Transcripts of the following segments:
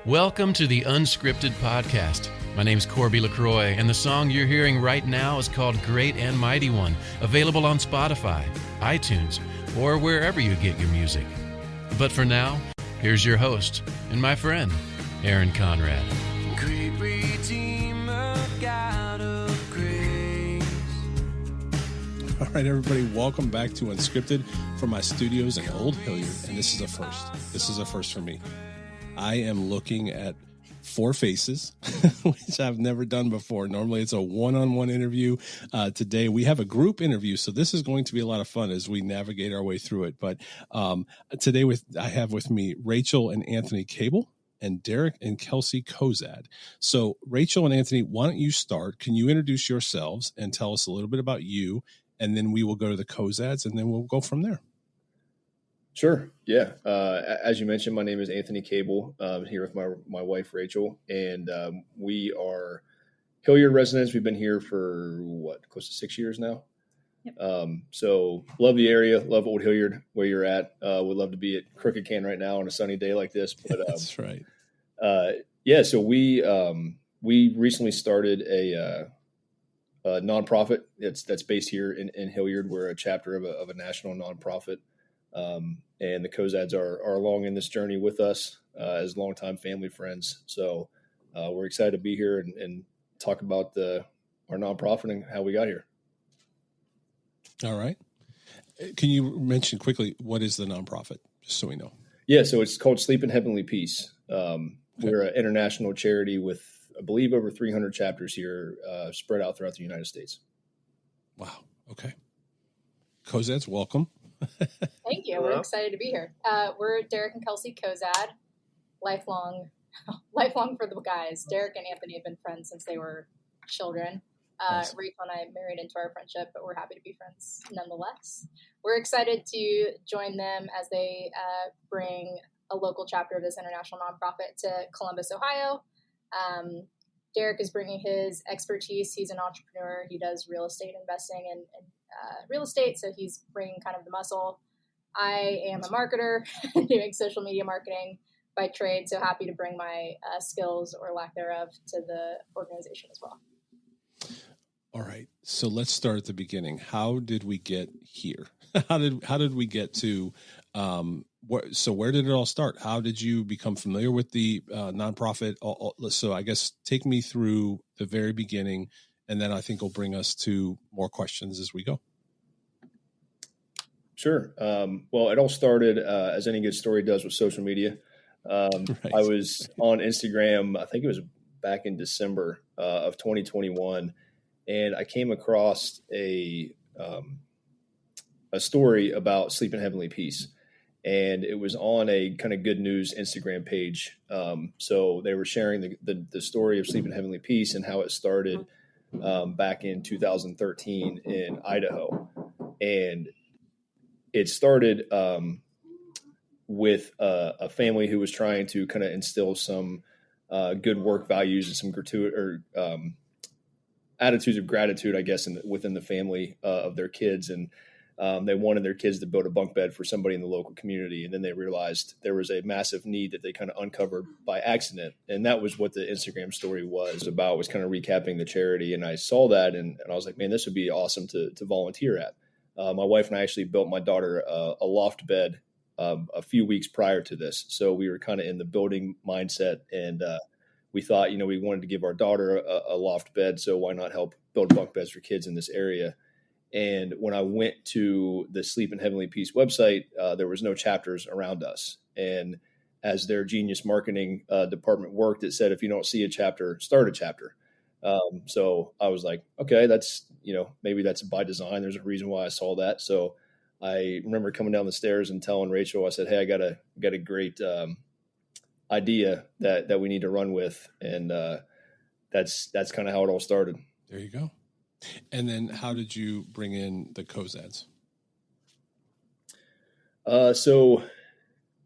Welcome to the Unscripted Podcast. My name's Corby LaCroix, and the song you're hearing right now is called Great and Mighty One, available on Spotify, iTunes, or wherever you get your music. But for now, here's your host and my friend, Aaron Conrad. Great Redeemer, God of grace. All right, everybody, welcome back to Unscripted from my studios in Old Hilliard, and this is a first. This is a first for me. I am looking at four faces, which I've never done before. Normally, it's a one-on-one interview. Today, we have a group interview, so this is going to be a lot of fun as we navigate our way through it. But today, I have with me Rachel and Anthony Cable and Derek and Kelsey Kozad. So, Rachel and Anthony, why don't you start? Can you introduce yourselves and tell us a little bit about you? And then we will go to the Kozads, and then we'll go from there. Sure. Yeah. As you mentioned, my name is Anthony Cable. I'm here with my wife, Rachel, and we are Hilliard residents. We've been here for close to 6 years now. Yep. So love the area, love Old Hilliard where you're at. Would love to be at Crooked Can right now on a sunny day like this. But that's right. So we recently started a nonprofit that's based here in Hilliard. We're a chapter of a national nonprofit. And the Kozads are along in this journey with us as longtime family friends. So we're excited to be here and talk about our nonprofit and how we got here. All right. Can you mention quickly what is the nonprofit, just so we know? Yeah, so it's called Sleep in Heavenly Peace. We're an international charity with, I believe, over 300 chapters here spread out throughout the United States. Wow. Okay. Kozads, welcome. Thank you. We're excited to be here. We're Derek and Kelsey Kozad, lifelong for the guys. Derek and Anthony have been friends since they were children. Awesome. Rachel and I married into our friendship, but we're happy to be friends nonetheless. We're excited to join them as they bring a local chapter of this international nonprofit to Columbus, Ohio. Derek is bringing his expertise. He's an entrepreneur. He does real estate investing and real estate, so he's bringing kind of the muscle. I am a marketer doing social media marketing by trade, so happy to bring my skills or lack thereof to the organization as well. All right, so let's start at the beginning. How did we get here? How did we get to where did it all start? How did you become familiar with the nonprofit? So I guess take me through the very beginning, and then I think it'll bring us to more questions as we go. Sure. Well, it all started, as any good story does, with social media. Right. I was on Instagram, I think it was back in December of 2021, and I came across a story about Sleep in Heavenly Peace. And it was on a kind of good news Instagram page. So they were sharing the story of Sleep in Heavenly Peace and how it started back in 2013 in Idaho. And it started with a family who was trying to kind of instill some good work values and some attitudes of gratitude, I guess, within the family of their kids. And they wanted their kids to build a bunk bed for somebody in the local community. And then they realized there was a massive need that they kind of uncovered by accident. And that was what the Instagram story was about, was kind of recapping the charity. And I saw that and I was like, man, this would be awesome to volunteer at. My wife and I actually built my daughter a loft bed a few weeks prior to this. So we were kind of in the building mindset, and we thought, we wanted to give our daughter a loft bed. So why not help build bunk beds for kids in this area? And when I went to the Sleep in Heavenly Peace website, there was no chapters around us. And as their genius marketing department worked, it said, if you don't see a chapter, start a chapter. So I was like, okay, that's, maybe that's by design. There's a reason why I saw that. So I remember coming down the stairs and telling Rachel, I said, hey, I got a great idea that we need to run with. And that's kind of how it all started. There you go. And then how did you bring in the Kozads? So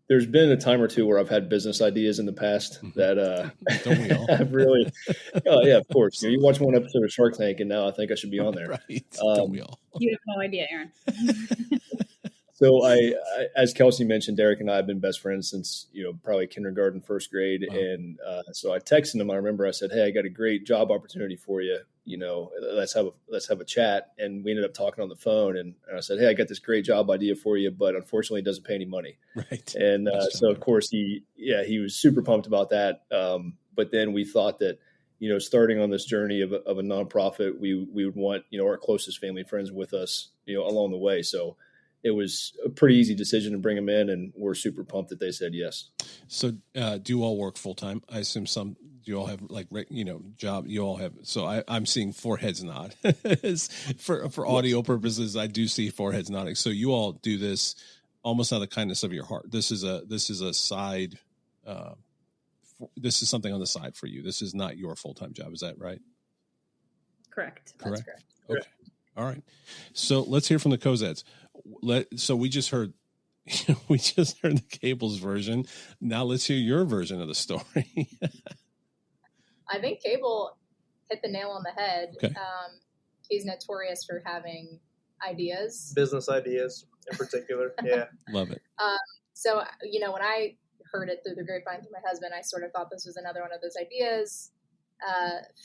there's been a time or two where I've had business ideas in the past that don't we all? have really, oh yeah, of course. You watch one episode of Shark Tank and now I think I should be on there. Right. Don't we all? You have no idea, Aaron. So as Kelsey mentioned, Derek and I have been best friends since, probably kindergarten, first grade. Wow. And so I texted him. I remember I said, "Hey, I got a great job opportunity for you. Let's have a chat." And we ended up talking on the phone. And I said, "Hey, I got this great job idea for you, but unfortunately it doesn't pay any money." Right. And so of course he was super pumped about that. But then we thought that, starting on this journey of a nonprofit, we would want, our closest family and friends with us, along the way. So it was a pretty easy decision to bring them in, and we're super pumped that they said yes. So do you all work full time? I assume do you all have job? You all have. So I'm seeing foreheads nod. for audio purposes, I do see foreheads nodding. So you all do this almost out of the kindness of your heart. This is a side. This is something on the side for you. This is not your full-time job. Is that right? Correct. That's correct. Okay. All right. So let's hear from the Cozads. So we just heard the Cable's version. Now let's hear your version of the story. I think Cable hit the nail on the head. Okay. He's notorious for having ideas. Business ideas in particular. Yeah. Love it. So, when I heard it through the grapevine through my husband, I sort of thought this was another one of those ideas.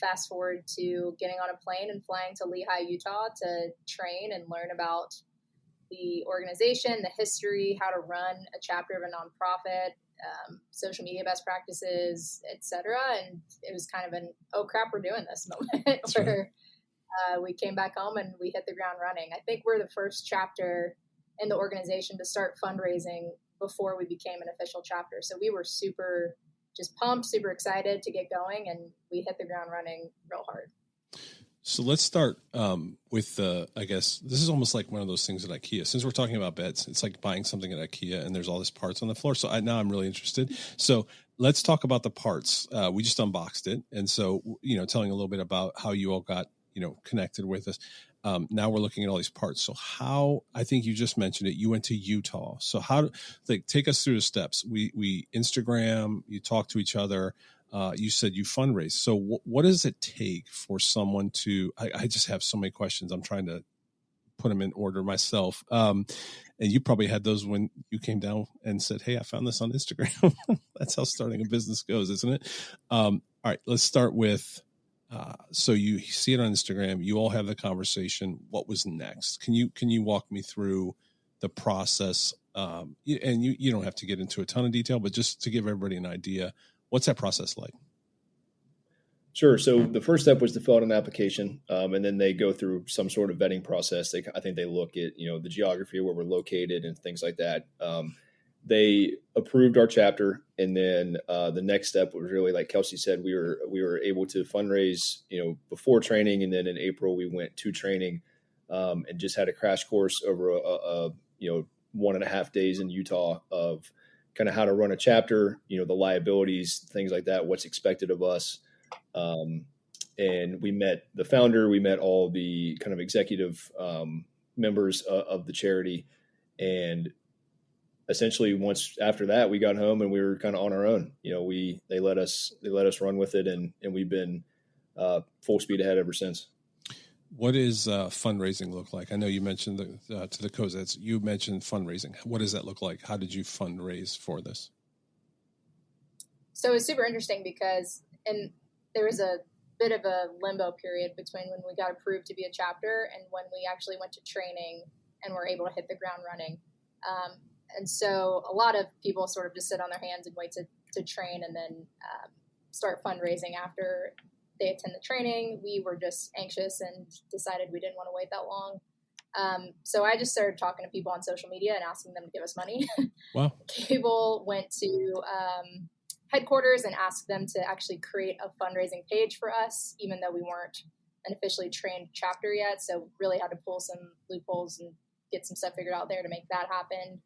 Fast forward to getting on a plane and flying to Lehigh, Utah to train and learn about the organization, the history, how to run a chapter of a nonprofit, social media best practices, etc. And it was kind of an, oh crap, we're doing this moment where we came back home and we hit the ground running. I think we're the first chapter in the organization to start fundraising before we became an official chapter. So we were super just pumped, super excited to get going, and we hit the ground running real hard. So let's start with I guess this is almost like one of those things at IKEA. Since we're talking about beds, it's like buying something at IKEA and there's all these parts on the floor. So now I'm really interested. So let's talk about the parts. We just unboxed it. And so, telling a little bit about how you all got, connected with us. Now we're looking at all these parts. So how, I think you just mentioned it, you went to Utah. So take us through the steps. We Instagram, you talk to each other. You said you fundraise. So what does it take for someone to, I just have so many questions. I'm trying to put them in order myself. And you probably had those when you came down and said, "Hey, I found this on Instagram." That's how starting a business goes, isn't it? All right, let's start with, so you see it on Instagram, you all have the conversation. What was next? Can you walk me through the process? And you don't have to get into a ton of detail, but just to give everybody an idea, what's that process like? Sure. So the first step was to fill out an application, and then they go through some sort of vetting process. I think they look at, the geography where we're located and things like that. They approved our chapter, and then the next step was really, like Kelsey said, we were able to fundraise, before training, and then in April we went to training, and just had a crash course over a 1.5 days in Utah of kind of how to run a chapter, the liabilities, things like that, what's expected of us. And we met the founder, we met all the kind of executive members of the charity, and essentially once after that we got home and we were kind of on our own. They let us run with it, and we've been full speed ahead ever since. What does fundraising look like? I know you mentioned to the Cozads, you mentioned fundraising. What does that look like? How did you fundraise for this? So it was super interesting because there was a bit of a limbo period between when we got approved to be a chapter and when we actually went to training and were able to hit the ground running. And so a lot of people sort of just sit on their hands and wait to train and then start fundraising after they attend the training. We were just anxious and decided we didn't want to wait that long. So I just started talking to people on social media and asking them to give us money. Wow. Cable went to headquarters and asked them to actually create a fundraising page for us, even though we weren't an officially trained chapter yet. So really had to pull some loopholes and get some stuff figured out there to make that happen.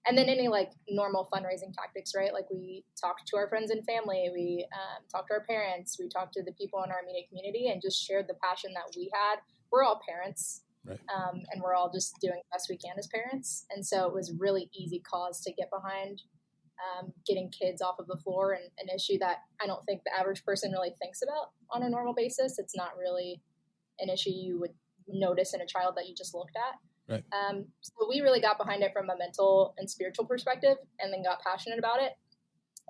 And then any normal fundraising tactics, right? Like we talked to our friends and family, we talked to our parents, we talked to the people in our immediate community and just shared the passion that we had. We're all parents, right? And we're all just doing the best we can as parents. And so it was really easy cause to get behind, getting kids off of the floor, and an issue that I don't think the average person really thinks about on a normal basis. It's not really an issue you would notice in a child that you just looked at. Right. So we really got behind it from a mental and spiritual perspective, and then got passionate about it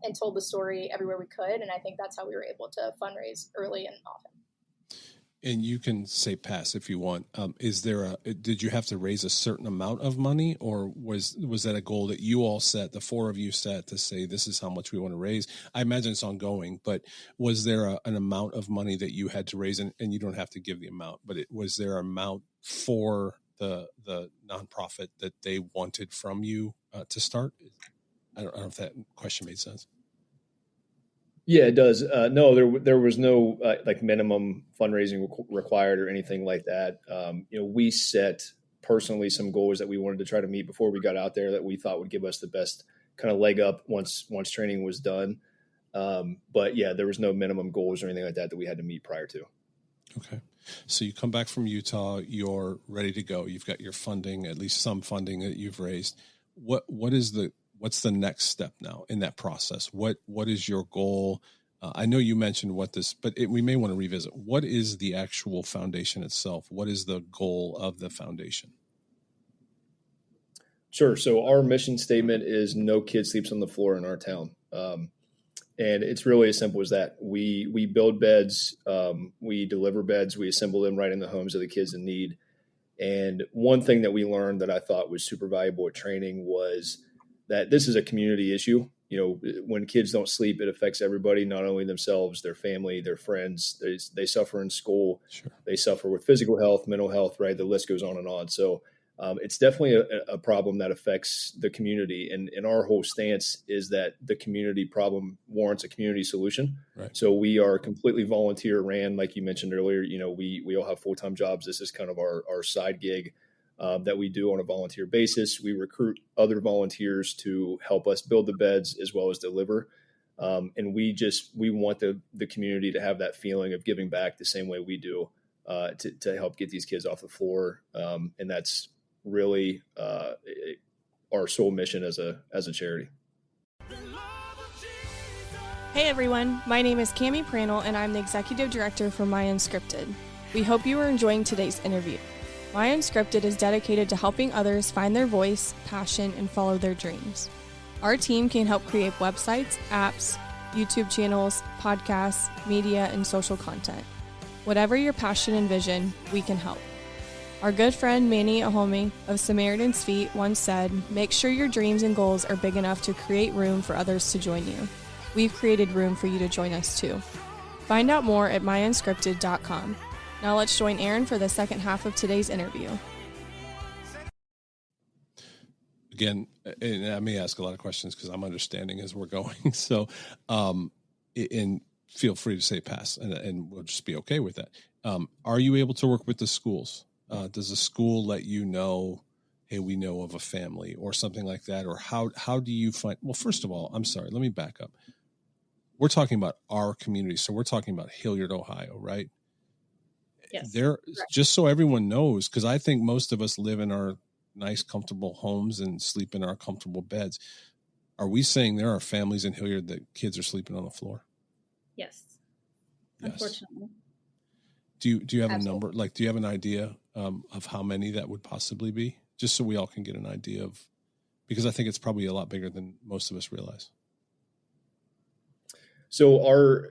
and told the story everywhere we could. And I think that's how we were able to fundraise early and often. And you can say pass if you want. Did you have to raise a certain amount of money, or was that a goal that you all set, the four of you set, to say this is how much we want to raise? I imagine it's ongoing, but was there an amount of money that you had to raise? And you don't have to give the amount, but was there an amount for the nonprofit that they wanted from you to start? I don't know if that question made sense. Yeah, it does. No, there was no like minimum fundraising required or anything like that. We set personally some goals that we wanted to try to meet before we got out there that we thought would give us the best kind of leg up once training was done. But yeah, there was no minimum goals or anything like that we had to meet prior to. Okay. So you come back from Utah, you're ready to go. You've got your funding, at least some funding that you've raised. What's the next step now in that process? What is your goal? I know you mentioned we may want to revisit. What is the actual foundation itself? What is the goal of the foundation? Sure. So our mission statement is no kid sleeps on the floor in our town. And it's really as simple as that. We build beds, we deliver beds, we assemble them right in the homes of the kids in need. And one thing that we learned that I thought was super valuable at training was that this is a community issue. When kids don't sleep, it affects everybody, not only themselves, their family, their friends. They suffer in school. Sure. They suffer with physical health, mental health, right? The list goes on and on. So it's definitely a problem that affects the community. And our whole stance is that the community problem warrants a community solution. Right. So we are completely volunteer ran, like you mentioned earlier. We all have full-time jobs. This is kind of our side gig that we do on a volunteer basis. We recruit other volunteers to help us build the beds as well as deliver. And we want the community to have that feeling of giving back the same way we do to help get these kids off the floor. And that's really our sole mission as a charity. Hey everyone, my name is Cami Pranel and I'm the Executive Director for My Unscripted. We hope you are enjoying today's interview. My Unscripted is dedicated to helping others find their voice, passion, and follow their dreams. Our team can help create websites, apps, YouTube channels, podcasts, media, and social content. Whatever your passion and vision, we can help. Our good friend Manny Ahome of Samaritan's Feet once said, "Make sure your dreams and goals are big enough to create room for others to join you." We've created room for you to join us too. Find out more at myunscripted.com. Now let's join Aaron for the second half of today's interview. Again, and I may ask a lot of questions because I'm understanding as we're going. So, and feel free to say pass, and we'll just be okay with that. Are you able to work with the schools? Does the school let you know, hey, we know of a family or something like that? Or how do you find, well, first of all, I'm sorry, let me back up. We're talking about our community. So we're talking about Hilliard, Ohio, right? Yes. Just so everyone knows, because I think most of us live in our nice, comfortable homes and sleep in our comfortable beds. Are we saying there are families in Hilliard that kids are sleeping on the floor? Yes. Yes. Unfortunately. Do you have Absolutely. a number? Like, do you have an idea of how many that would possibly be? Just so we all can get an idea of, because I think it's probably a lot bigger than most of us realize. So our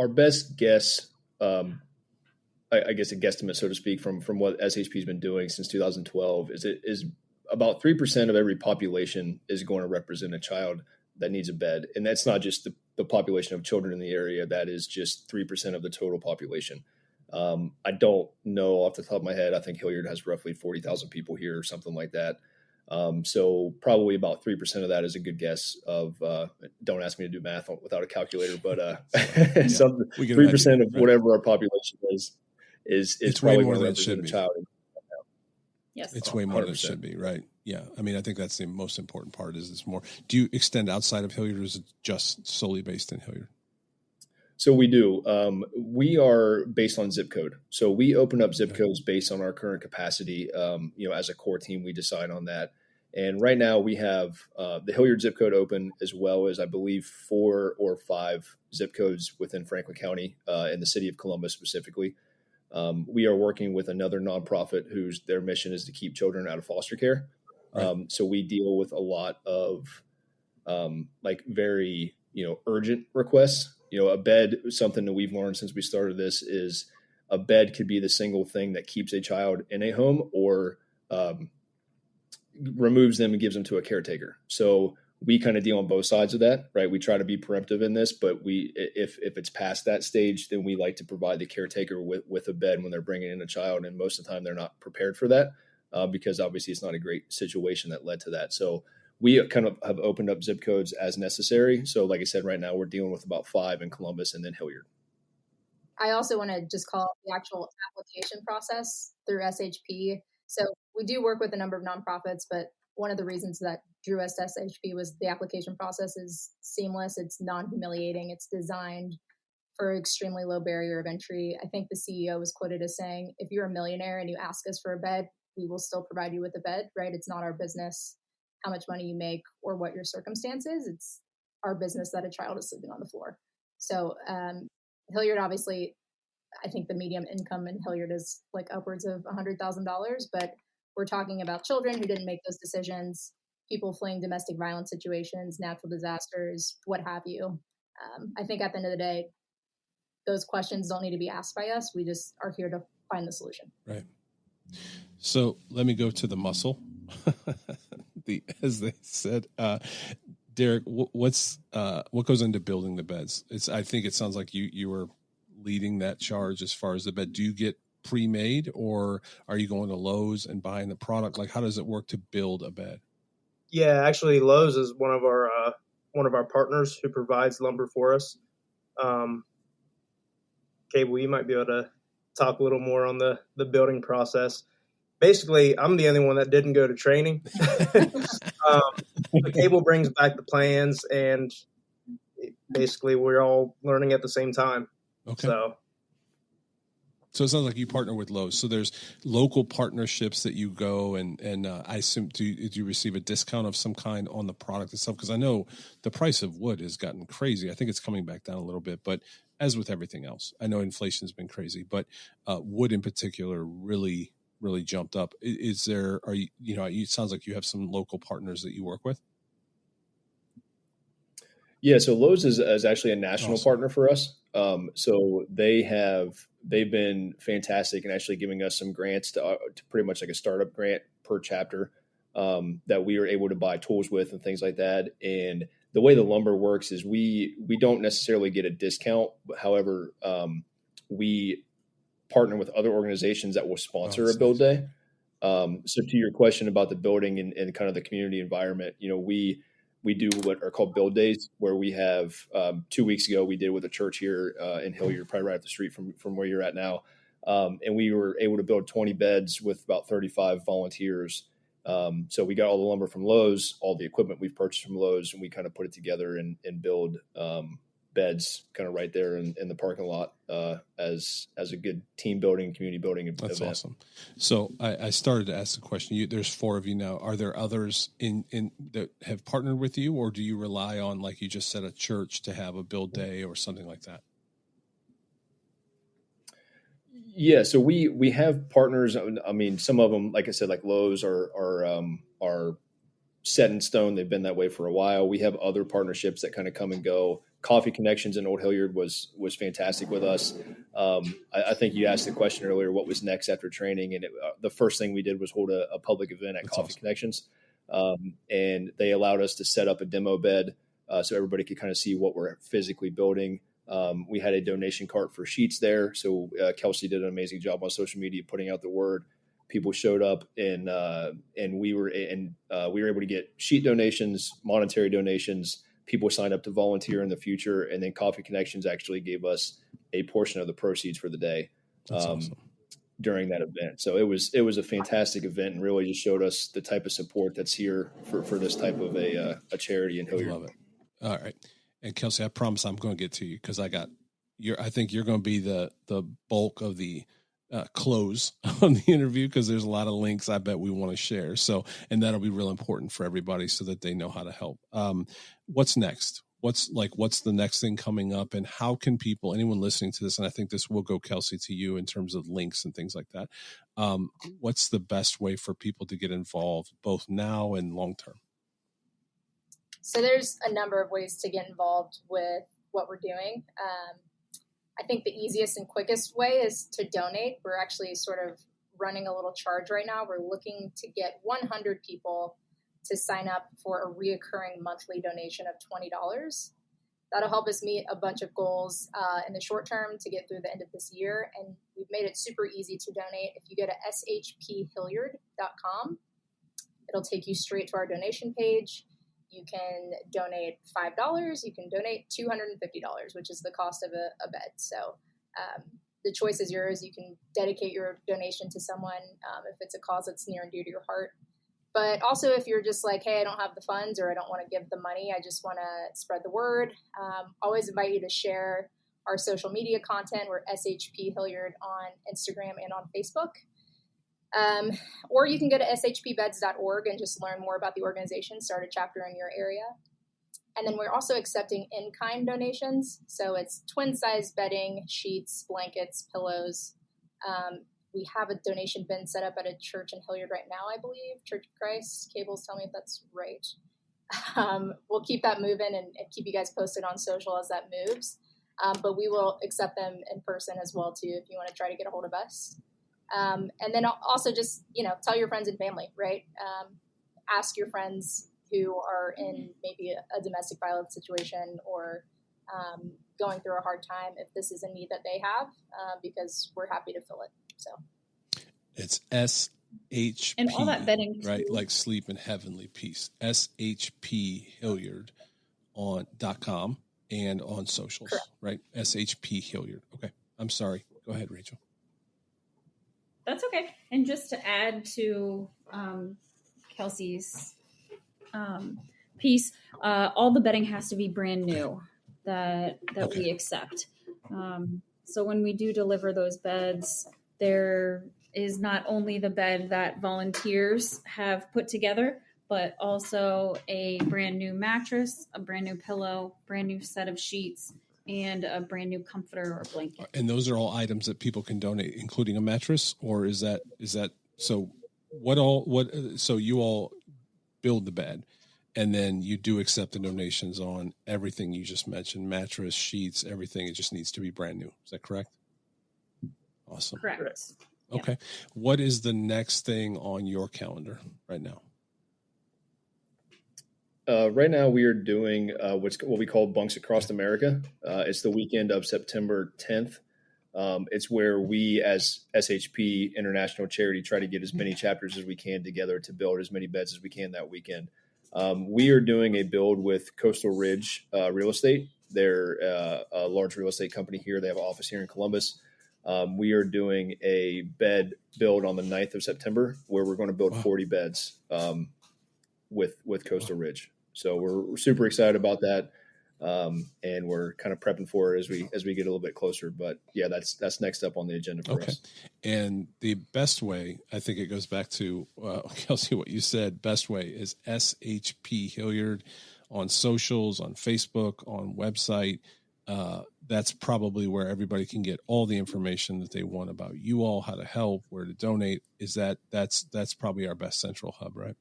best guess, I guess a guesstimate, so to speak, from what SHP has been doing since 2012 is about 3% of every population is going to represent a child that needs a bed. And that's not just the population of children in the area. That is just 3% of the total population. I don't know off the top of my head. I think Hilliard has roughly 40,000 people here or something like that. So probably about 3% of that is a good guess of, don't ask me to do math without a calculator, but 3% of whatever our population is it's probably way more going to than it should represent a be. child. Yes. It's way more than it 100%. should be, right? Yeah. I mean, I think that's the most important part is it's more. Do you extend outside of Hilliard, or is it just solely based in Hilliard? So we do. We are based on zip code. So we open up zip codes based on our current capacity. As a core team, we decide on that. And right now we have the Hilliard zip code open, as well as I believe 4 or 5 zip codes within Franklin County in the city of Columbus specifically. We are working with another nonprofit whose their mission is to keep children out of foster care. Right. So we deal with a lot of like very, urgent requests. A bed, something that we've learned since we started this is a bed could be the single thing that keeps a child in a home or removes them and gives them to a caretaker. So we kind of deal on both sides of that, right? We try to be preemptive in this, but if it's past that stage, then we like to provide the caretaker with a bed when they're bringing in a child. And most of the time they're not prepared for that because obviously it's not a great situation that led to that. So we kind of have opened up zip codes as necessary. So like I said, right now we're dealing with about 5 in Columbus and then Hilliard. I also want to just call out the actual application process through SHP. So we do work with a number of nonprofits, but one of the reasons that drew us to SHP was the application process is seamless. It's non-humiliating. It's designed for extremely low barrier of entry. I think the CEO was quoted as saying, if you're a millionaire and you ask us for a bed, we will still provide you with a bed, right? It's not our business how much money you make or what your circumstance is. It's our business that a child is sleeping on the floor. So Hilliard, obviously, I think the median income in Hilliard is like upwards of $100,000, but we're talking about children who didn't make those decisions, people fleeing domestic violence situations, natural disasters, what have you. I think at the end of the day, those questions don't need to be asked by us. We just are here to find the solution. Right. So let me go to the muscle, as they said. Derek, what goes into building the beds? I think it sounds like you were leading that charge as far as the bed. Do you get pre-made or are you going to Lowe's and buying the product? Like, how does it work to build a bed? Yeah, actually Lowe's is one of our partners who provides lumber for us. Cable, you might be able to talk a little more on the building process. Basically, I'm the only one that didn't go to training. Cable brings back the plans, and basically we're all learning at the same time. Okay. So it sounds like you partner with Lowe's. So there's local partnerships that you go and I assume, do you receive a discount of some kind on the product itself? Because I know the price of wood has gotten crazy. I think it's coming back down a little bit, but as with everything else, I know inflation's been crazy, but wood in particular really jumped up. It sounds like you have some local partners that you work with. Yeah, so Lowe's is actually a national partner for us. So they've been fantastic and actually giving us some grants to pretty much like a startup grant per chapter that we are able to buy tools with and things like that. And the way the lumber works is we don't necessarily get a discount. However, we partner with other organizations that will sponsor a build day. So to your question about the building and kind of the community environment, we do what are called build days, where we have 2 weeks ago, we did with a church here in Hilliard, probably right up the street from where you're at now. And we were able to build 20 beds with about 35 volunteers. So we got all the lumber from Lowe's, all the equipment we've purchased from Lowe's, and we kind of put it together and build beds kind of right there in the parking lot as a good team building, community building event. That's awesome. So I started to ask the question. There's 4 of you now. Are there others in that have partnered with you, or do you rely on, like you just said, a church to have a build day or something like that? Yeah, so we have partners. I mean, some of them, like I said, like Lowe's are set in stone. They've been that way for a while. We have other partnerships that kind of come and go. Coffee Connections in Old Hilliard was fantastic with us. I think you asked the question earlier, what was next after training? And the first thing we did was hold a public event at Coffee Connections. And they allowed us to set up a demo bed so everybody could kind of see what we're physically building. We had a donation cart for sheets there. So Kelsey did an amazing job on social media putting out the word. People showed up and we were able to get sheet donations, monetary donations. People signed up to volunteer in the future, and then Coffee Connections actually gave us a portion of the proceeds for the day awesome. During that event. So it was a fantastic event and really just showed us the type of support that's here for this type of a charity in Hilliard. I love it. All right. And Kelsey, I promise I'm going to get to you because I think you're going to be the bulk of the close on the interview because there's a lot of links I bet we want to share. So, and that'll be real important for everybody so that they know how to help. What's next? what's the next thing coming up, and how can people, anyone listening to this, and I think this will go, Kelsey, to you in terms of links and things like that. What's the best way for people to get involved both now and long term? So there's a number of ways to get involved with what we're doing. I think the easiest and quickest way is to donate. We're actually sort of running a little charge right now. We're looking to get 100 people to sign up for a reoccurring monthly donation of $20. That'll help us meet a bunch of goals in the short term to get through the end of this year. And we've made it super easy to donate. If you go to shphilliard.com, it'll take you straight to our donation page. You can donate $5. You can donate $250, which is the cost of a bed. So the choice is yours. You can dedicate your donation to someone if it's a cause that's near and dear to your heart. But also if you're just like, hey, I don't have the funds or I don't want to give the money, I just want to spread the word, always invite you to share our social media content. We're SHP Hilliard on Instagram and on Facebook. Or you can go to shpbeds.org and just learn more about the organization, start a chapter in your area. And then we're also accepting in-kind donations. So it's twin-size bedding, sheets, blankets, pillows. We have a donation bin set up at a church in Hilliard right now, I believe, Church of Christ. Cables, tell me if that's right. We'll keep that moving and keep you guys posted on social as that moves. But we will accept them in person as well, too, if you want to try to get a hold of us. And then also just, tell your friends and family, right? Ask your friends who are in maybe a domestic violence situation or going through a hard time if this is a need that they have, because we're happy to fill it. So it's SHP, and all that bedding, right? Like sleep in heavenly peace. SHP Hilliard .com and on socials, correct. Right? SHP Hilliard. Okay. I'm sorry. Go ahead, Rachel. That's okay. And just to add to Kelsey's piece, all the bedding has to be brand new that okay. we accept. So when we do deliver those beds, there is not only the bed that volunteers have put together, but also a brand new mattress, a brand new pillow, brand new set of sheets, and a brand new comforter or blanket. And those are all items that people can donate, including a mattress, or is that so? So you all build the bed, and then you do accept the donations on everything you just mentioned: mattress, sheets, everything. It just needs to be brand new. Is that correct? Awesome. Correct. Okay. Yeah. What is the next thing on your calendar right now? Right now we are doing what we call Bunks Across America. It's the weekend of September 10th. It's where we as SHP International Charity try to get as many chapters as we can together to build as many beds as we can that weekend. We are doing a build with Coastal Ridge Real Estate. They're a large real estate company here. They have an office here in Columbus. We are doing a bed build on the 9th of September where we're going to build 40 beds with Coastal Ridge. So we're super excited about that. And we're kind of prepping for it as we get a little bit closer. But yeah, that's next up on the agenda for us. And the best way, I think it goes back to Kelsey, what you said, best way is SHP Hilliard on socials, on Facebook, on website. That's probably where everybody can get all the information that they want about you all, how to help, where to donate. That's probably our best central hub, right?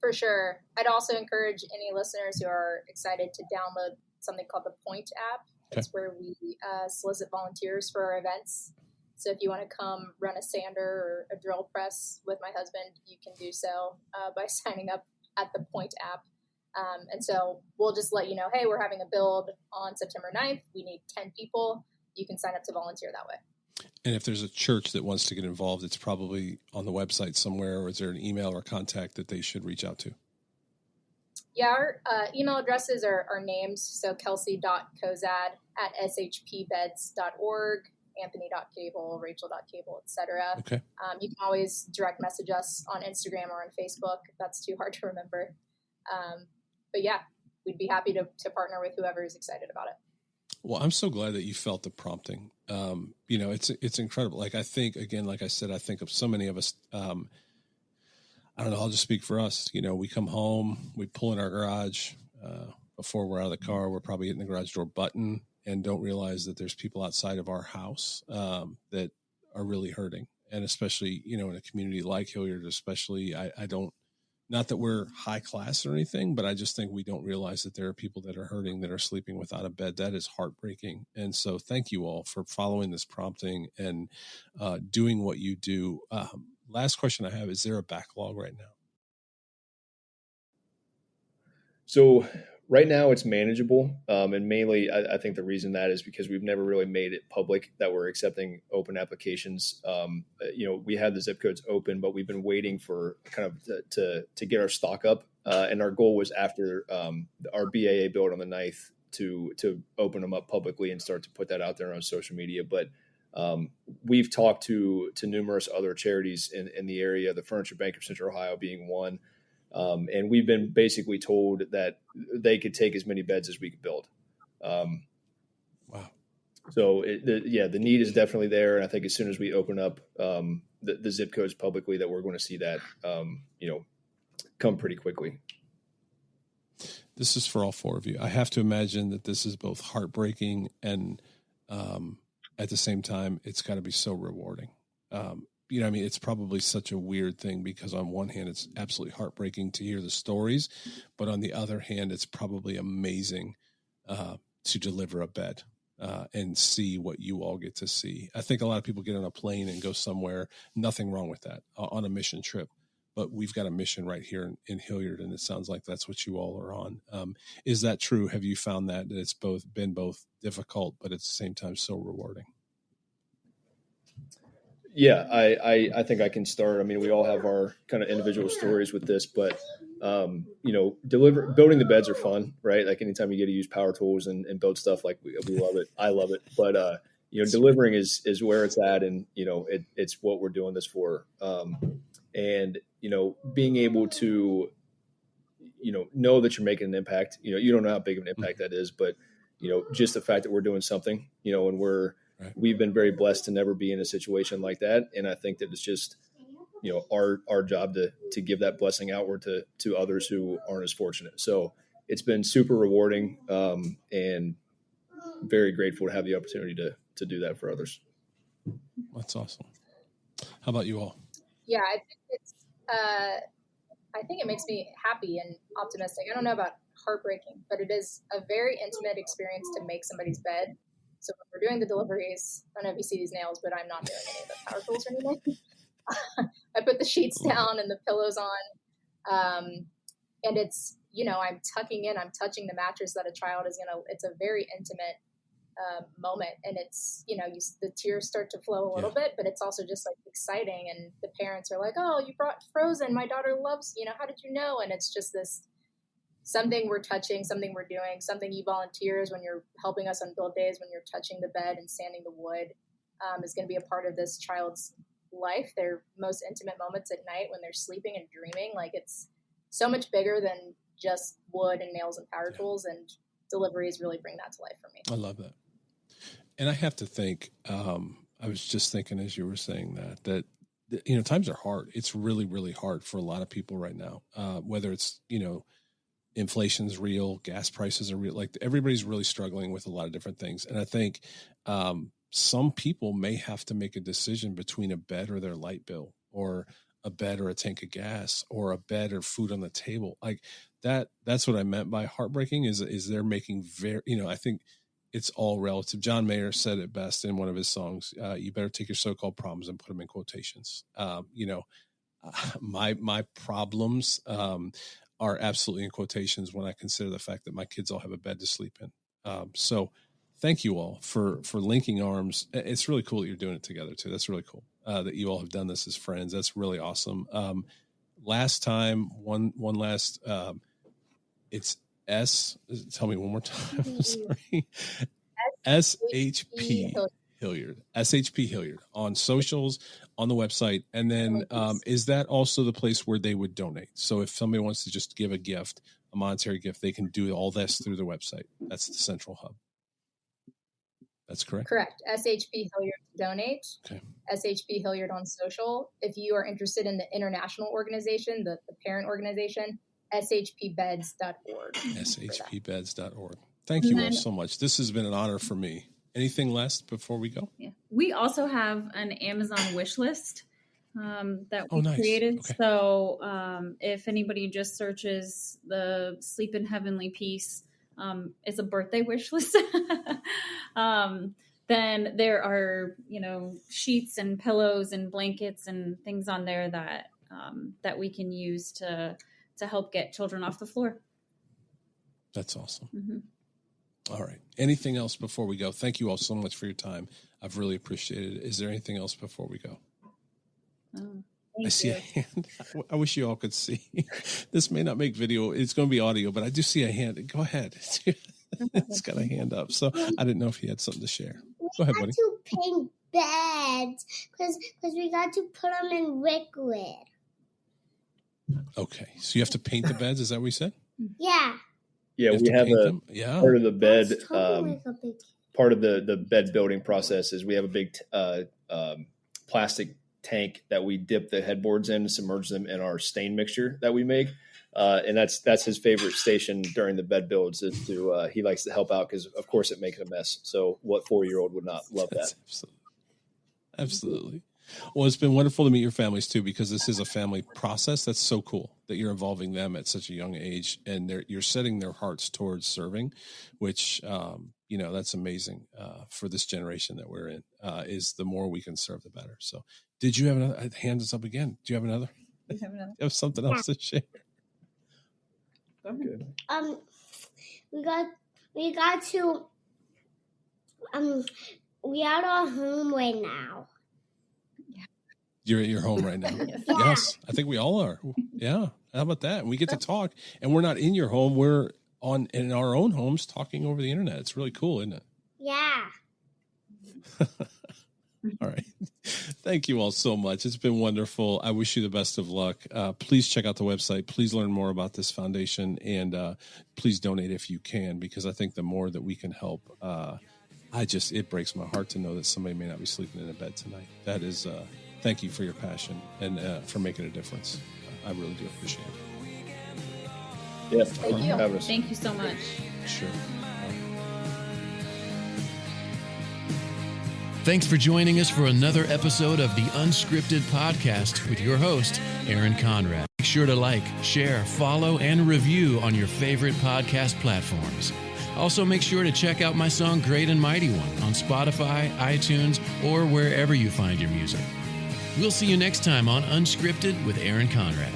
For sure. I'd also encourage any listeners who are excited to download something called the Point app. It's where we solicit volunteers for our events. So if you want to come run a sander or a drill press with my husband, you can do so by signing up at the Point app. And so we'll just let you know, hey, we're having a build on September 9th. We need 10 people. You can sign up to volunteer that way. And if there's a church that wants to get involved, it's probably on the website somewhere, or is there an email or contact that they should reach out to? Yeah, our email addresses are names. So kelsey.kozad@shpbeds.org, anthony.cable, rachel.cable, etc. Okay. You can always direct message us on Instagram or on Facebook if that's too hard to remember. But yeah, we'd be happy to partner with whoever is excited about it. Well, I'm so glad that you felt the prompting. It's incredible. Like, I think, again, like I said, I think of so many of us, I don't know, I'll just speak for us. We come home, we pull in our garage, before we're out of the car, we're probably hitting the garage door button and don't realize that there's people outside of our house that are really hurting. And especially, in a community like Hilliard, especially, I don't, not that we're high class or anything, but I just think we don't realize that there are people that are hurting, that are sleeping without a bed. That is heartbreaking. And so thank you all for following this prompting and doing what you do. Last question I have, is there a backlog right now? So right now it's manageable. And mainly I think the reason that is because we've never really made it public that we're accepting open applications. We had the zip codes open, but we've been waiting for kind of to get our stock up. And our goal was after our BAA build on the 9th to open them up publicly and start to put that out there on social media. But we've talked to numerous other charities in the area, the Furniture Bank of Central Ohio being one. And we've been basically told that they could take as many beds as we could build. Wow. So the need is definitely there. And I think as soon as we open up the zip codes publicly, that we're going to see that, come pretty quickly. This is for all four of you. I have to imagine that this is both heartbreaking and at the same time, it's got to be so rewarding. It's probably such a weird thing because on one hand, it's absolutely heartbreaking to hear the stories, but on the other hand, it's probably amazing to deliver a bed and see what you all get to see. I think a lot of people get on a plane and go somewhere, nothing wrong with that, on a mission trip, but we've got a mission right here in Hilliard, and it sounds like that's what you all are on. Is that true? Have you found that it's been both difficult, but at the same time so rewarding? Yeah, I think I can start. I mean, we all have our kind of individual stories with this, but building the beds are fun, right? Like anytime you get to use power tools and build stuff, like we love it. I love it. But delivering is where it's at, and it's what we're doing this for. And being able to know that you're making an impact. You don't know how big of an impact that is, but just the fact that we're doing something, and we've been very blessed to never be in a situation like that. And I think that it's just, our job to give that blessing outward to others who aren't as fortunate. So it's been super rewarding and very grateful to have the opportunity to do that for others. That's awesome. How about you all? Yeah, I think it makes me happy and optimistic. I don't know about heartbreaking, but it is a very intimate experience to make somebody's bed. So when we're doing the deliveries, I don't know if you see these nails, but I'm not doing any of the power tools or anything. I put the sheets down and the pillows on. And it's, I'm tucking in, I'm touching the mattress that a child is it's a very intimate moment. And it's, the tears start to flow a little bit, but it's also just like exciting. And the parents are like, oh, you brought Frozen. My daughter loves, how did you know? And it's just this, something we're touching, something we're doing, something you volunteers when you're helping us on build days, when you're touching the bed and sanding the wood, is going to be a part of this child's life. Their most intimate moments at night when they're sleeping and dreaming. Like it's so much bigger than just wood and nails and power tools, and deliveries really bring that to life for me. I love that. And I have to think, I was just thinking as you were saying that times are hard. It's really, really hard for a lot of people right now, whether it's, inflation's real, gas prices are real. Like everybody's really struggling with a lot of different things. And I think some people may have to make a decision between a bed or their light bill, or a bed or a tank of gas, or a bed or food on the table. Like that's what I meant by heartbreaking is they're making I think it's all relative. John Mayer said it best in one of his songs. You better take your so-called problems and put them in quotations. My problems, are absolutely in quotations when I consider the fact that my kids all have a bed to sleep in. So thank you all for linking arms. It's really cool that you're doing it together too. That's really cool that you all have done this as friends. That's really awesome. Last time, one last, it's tell me one more time. I'm sorry. SHP Hilliard, SHP Hilliard on socials, on the website. And then is that also the place where they would donate? So if somebody wants to just give a gift, a monetary gift, they can do all this through the website. That's the central hub. That's correct? Correct. SHP Hilliard to donate. Okay. SHP Hilliard on social. If you are interested in the international organization, the parent organization, shpbeds.org. shpbeds.org. Thank you all so much. This has been an honor for me. Anything last before we go? Yeah. We also have an Amazon wish list that we created. Okay. So if anybody just searches the Sleep in Heavenly Peace, it's a birthday wish list. Then there are, sheets and pillows and blankets and things on there that we can use to help get children off the floor. That's awesome. Mm-hmm. All right. Anything else before we go? Thank you all so much for your time. I've really appreciated it. Is there anything else before we go? I see a hand. I wish you all could see. This may not make video. It's going to be audio, but I do see a hand. Go ahead. It's got a hand up. So I didn't know if you had something to share. Go ahead, buddy. We got to paint beds because we got to put them in liquid. Okay. So you have to paint the beds. Is that what you said? Yeah. Yeah, we have part of the bed. Part of the bed building process is we have a big plastic tank that we dip the headboards in and submerge them in our stain mixture that we make. And that's his favorite station during the bed builds is to he likes to help out because of course it makes a mess. So what 4-year-old would not love that? Absolutely. Well, it's been wonderful to meet your families too, because this is a family process. That's so cool that you're involving them at such a young age, and you're setting their hearts towards serving, which, that's amazing for this generation that we're in, is the more we can serve, the better. So did you have another hand us up again? Do you have another? We have another. You have something else to share? Good. We are at our home right now. You're at your home right now. Yes, I think we all are. Yeah. How about that? And we get to talk, and we're not in your home. We're in our own homes talking over the internet. It's really cool, isn't it? Yeah. All right. Thank you all so much. It's been wonderful. I wish you the best of luck. Please check out the website. Please learn more about this foundation, and please donate if you can, because I think the more that we can help, it breaks my heart to know that somebody may not be sleeping in a bed tonight. That is, thank you for your passion and for making a difference. I really do appreciate it. Yes. Thank you. Thank you so much. Sure. Thanks for joining us for another episode of the Unscripted Podcast with your host, Aaron Conrad. Make sure to like, share, follow, and review on your favorite podcast platforms. Also, make sure to check out my song Great and Mighty One on Spotify, iTunes, or wherever you find your music. We'll see you next time on Unscripted with Aaron Conrad.